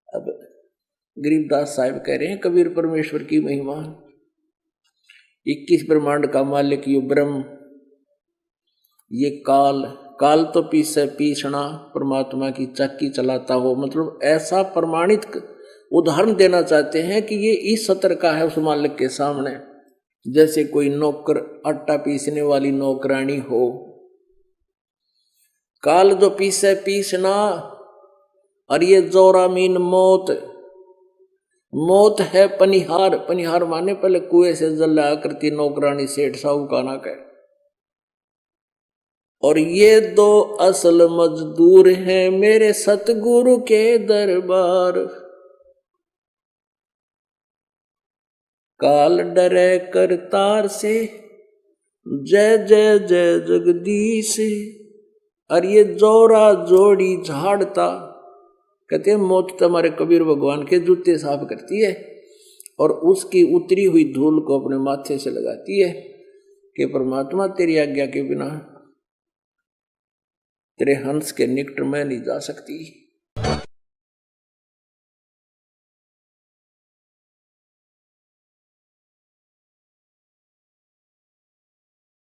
अब गरीबदास साहिब कह रहे हैं कबीर परमेश्वर की महिमा। 21 ब्रह्मांड का मालिक यो ब्रह्म, ये काल, काल तो पीसे पीसना, परमात्मा की चक्की चलाता हो। मतलब ऐसा प्रमाणित उदाहरण देना चाहते हैं कि ये इस सतर का है उस मालिक के सामने, जैसे कोई नौकर आटा पीसने वाली नौकरानी हो। काल जो पीसे पीसना, और ये जोरा मीन मौत। मौत है पनिहार, पनिहार माने पहले कुएं से जल लाया करती नौकरानी सेठ साहूकाना का। और ये दो असल मजदूर हैं मेरे सतगुरु के दरबार। काल डरे करतार से, जय जय जय जगदीश। और ये जोरा जोड़ी झाड़ता, कहते हैं मौत तुम्हारे कबीर भगवान के जूते साफ करती है और उसकी उतरी हुई धूल को अपने माथे से लगाती है कि परमात्मा तेरी आज्ञा के बिना तेरे हंस के निकट में नहीं जा सकती।